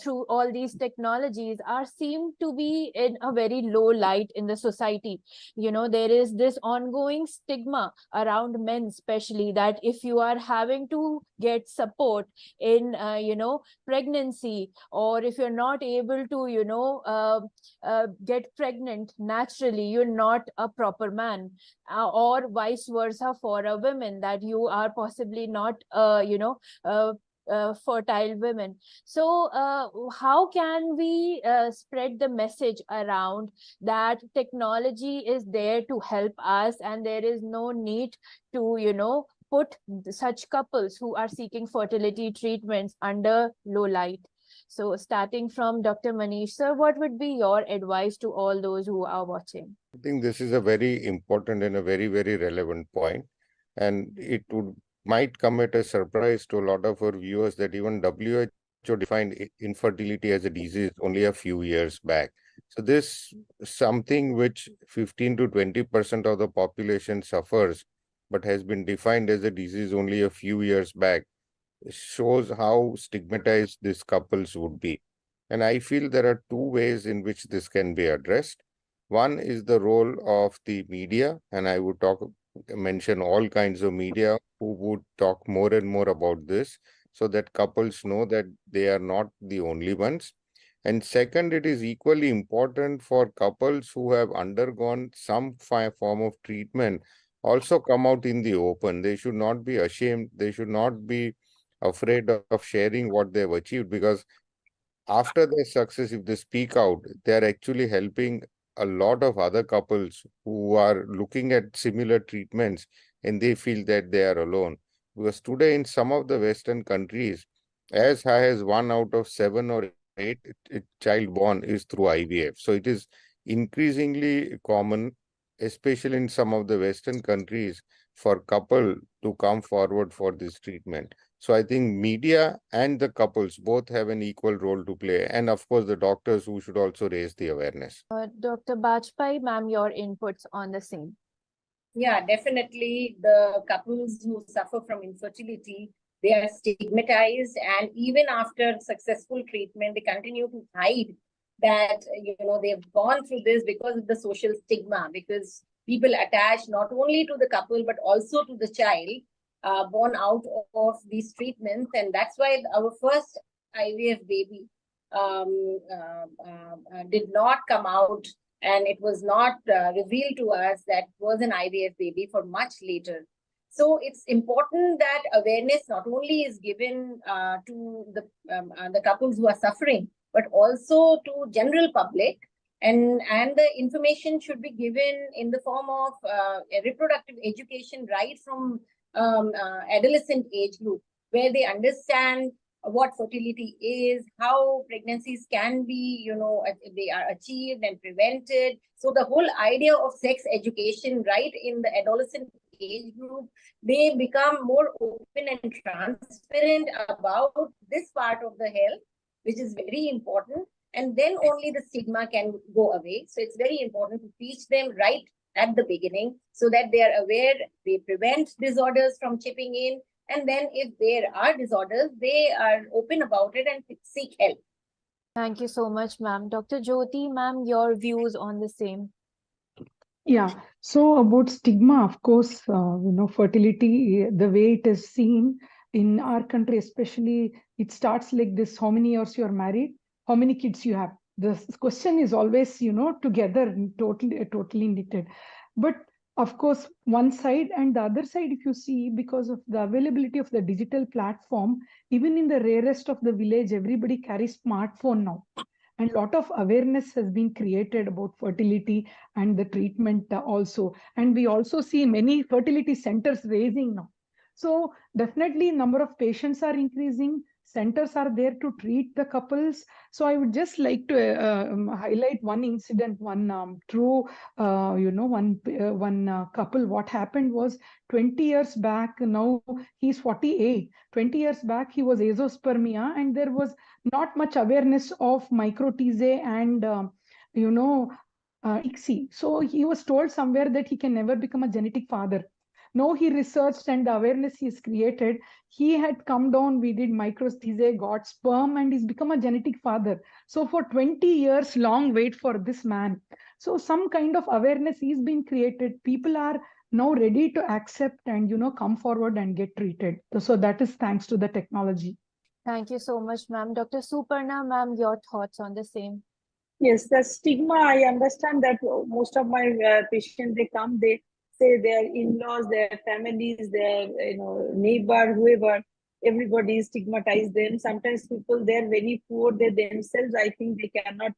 through all these technologies are seem to be in a very low light in the society. There is this ongoing stigma around men, especially, that if you are having to get support in pregnancy, or if you're not able to get pregnant naturally, you're not a proper man, or vice versa for a woman, that you are possibly not fertile women. So how can we spread the message around that technology is there to help us, and there is no need to put such couples who are seeking fertility treatments under low light? So starting from Dr. Manish, sir, what would be your advice to all those who are watching?
I think this is a very important and a very, very relevant point. And it might come at a surprise to a lot of our viewers that even WHO defined infertility as a disease only a few years back. So this is something which 15 to 20% of the population suffers, but has been defined as a disease only a few years back, shows how stigmatized these couples would be. And I feel there are two ways in which this can be addressed. One is the role of the media, and I would mention all kinds of media who would talk more and more about this, so that couples know that they are not the only ones. And second, it is equally important for couples who have undergone some form of treatment also come out in the open. They should not be ashamed. They should not be afraid of sharing what they've achieved, because after their success, if they speak out, they are actually helping a lot of other couples who are looking at similar treatments, and they feel that they are alone. Because today in some of the Western countries, as high as 1 out of 7 or 8 child born is through IVF. So it is increasingly common, especially in some of the Western countries, for couple to come forward for this treatment. So I think media and the couples both have an equal role to play. And of course, the doctors who should also raise the awareness.
Dr. Bajpai, ma'am, your inputs on the same.
Yeah, definitely. The couples who suffer from infertility, they are stigmatized, and even after successful treatment, they continue to hide that they've gone through this because of the social stigma, because people attach not only to the couple but also to the child born out of these treatments. And that's why our first IVF baby did not come out, and it was not revealed to us that it was an IVF baby for much later. So it's important that awareness not only is given to the couples who are suffering, but also to general public, and the information should be given in the form of reproductive education right from adolescent age group, where they understand what fertility is, how pregnancies can be, they are achieved and prevented. So the whole idea of sex education right in the adolescent age group, they become more open and transparent about this part of the health, which is very important. And then only the stigma can go away. So it's very important to teach them right at the beginning, so that they are aware, they prevent disorders from chipping in. And then if there are disorders, they are open about it and seek help.
Thank you so much, ma'am. Dr. Jyoti, ma'am, your views on the same.
Yeah, so about stigma, of course, fertility, the way it is seen in our country especially, it starts like this: how many years you're married, how many kids you have. The question is always, together, totally knitted. But of course, one side and the other side, if you see, because of the availability of the digital platform, even in the rarest of the village, everybody carries smartphone now. And a lot of awareness has been created about fertility and the treatment also. And we also see many fertility centers raising now. So definitely number of patients are increasing. Centers are there to treat the couples. So I would just like to highlight one incident, one true, one couple. What happened was 20 years back, now he's 48. 20 years back, he was azoospermia, and there was not much awareness of microTZ and, ICSI. So he was told somewhere that he can never become a genetic father. No, he researched and the awareness he's created. He had come down, we did microTZ, got sperm, and he's become a genetic father. So for 20 years, long wait for this man. So some kind of awareness is being created. People are now ready to accept and, come forward and get treated. So that is thanks to the technology.
Thank you so much, ma'am. Dr. Suparna, ma'am, your thoughts on the same?
Yes, the stigma, I understand that most of my patients, they come, they say their in-laws, their families, their neighbor, whoever, everybody stigmatize them. Sometimes people, they're very poor, they themselves, I think they cannot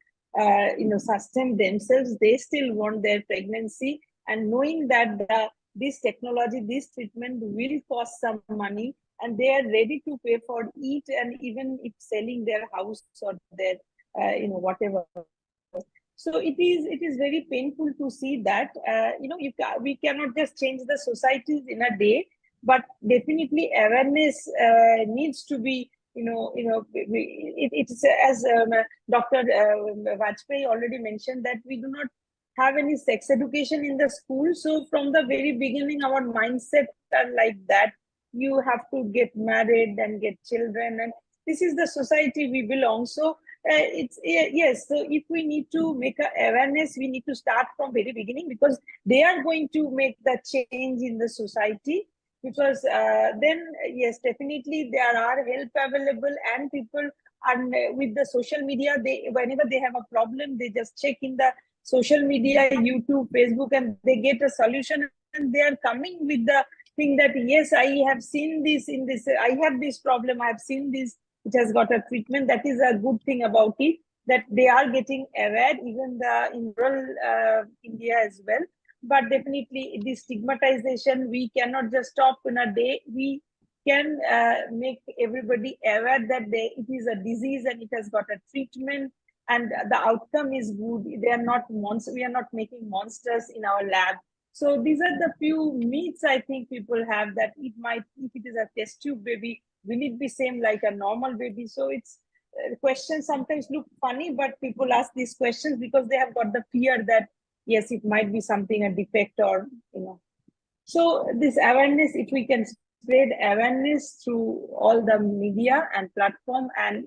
sustain themselves. They still want their pregnancy, and knowing that this technology, this treatment will cost some money, and they are ready to pay for it, and even if selling their house or their whatever. So it is very painful to see that we cannot just change the societies in a day, but definitely awareness needs to be it's as Dr. Vajpayee already mentioned, that we do not have any sex education in the school. So from the very beginning, our mindset are like that. You have to get married and get children, and this is the society we belong. So yes. So if we need to make an awareness, we need to start from very beginning, because they are going to make the change in the society. Because then, yes, definitely there are help available, and people, and with the social media, whenever they have a problem, they just check in the social media, YouTube, Facebook, and they get a solution, and they are coming with the thing that, yes, I have seen this in this, I have this problem, I have seen this, it has got a treatment. That is a good thing about it, that they are getting aware, even in rural India as well. But definitely the stigmatization, we cannot just stop in a day. We can make everybody aware that it is a disease and it has got a treatment, and the outcome is good. They are not monsters. We are not making monsters in our lab. So these are the few myths I think people have, that it might, if it is a test tube baby, will it be same like a normal baby? So it's questions sometimes look funny, but people ask these questions because they have got the fear that, yes, it might be something, a defect, or, So this awareness, if we can spread awareness through all the media and platform, and,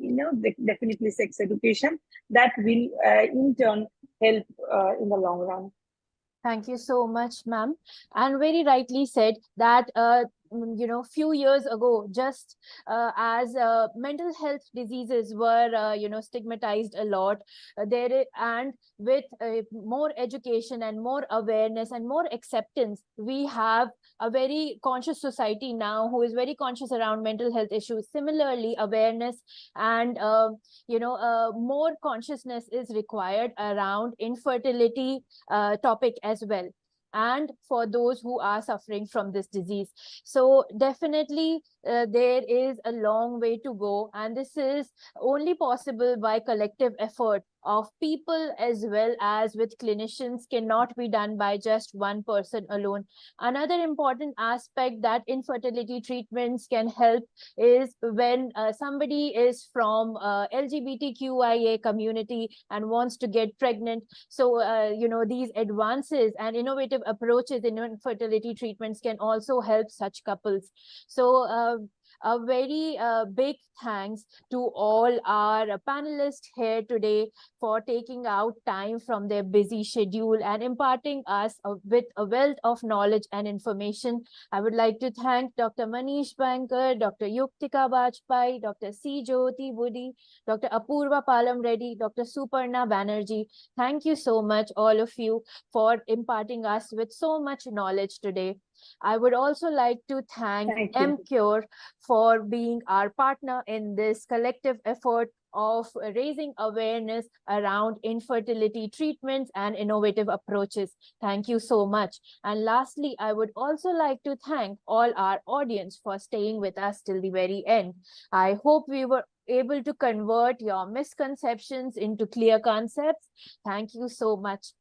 definitely sex education, that will in turn help in the long run.
Thank you so much, ma'am. And very rightly said that, few years ago, just as mental health diseases were, stigmatized a lot, and with more education and more awareness and more acceptance, we have a very conscious society now who is very conscious around mental health issues. Similarly, awareness and, more consciousness is required around infertility topic as well, and for those who are suffering from this disease. So definitely there is a long way to go, and this is only possible by collective effort of people as well as with clinicians, cannot be done by just one person alone. Another important aspect that infertility treatments can help is when somebody is from LGBTQIA community and wants to get pregnant. So, these advances and innovative approaches in infertility treatments can also help such couples. So, A very big thanks to all our panelists here today for taking out time from their busy schedule and imparting us with a wealth of knowledge and information. I would like to thank Dr. Manish Bankar, Dr. Yuktika Bajpai, Dr. C. Jyoti Budi, Dr. Apurva Palam Reddy, Dr. Suparna Banerjee. Thank you so much, all of you, for imparting us with so much knowledge today. I would also like to thank Emcure for being our partner in this collective effort of raising awareness around infertility treatments and innovative approaches. Thank you so much. And lastly, I would also like to thank all our audience for staying with us till the very end. I hope we were able to convert your misconceptions into clear concepts. Thank you so much.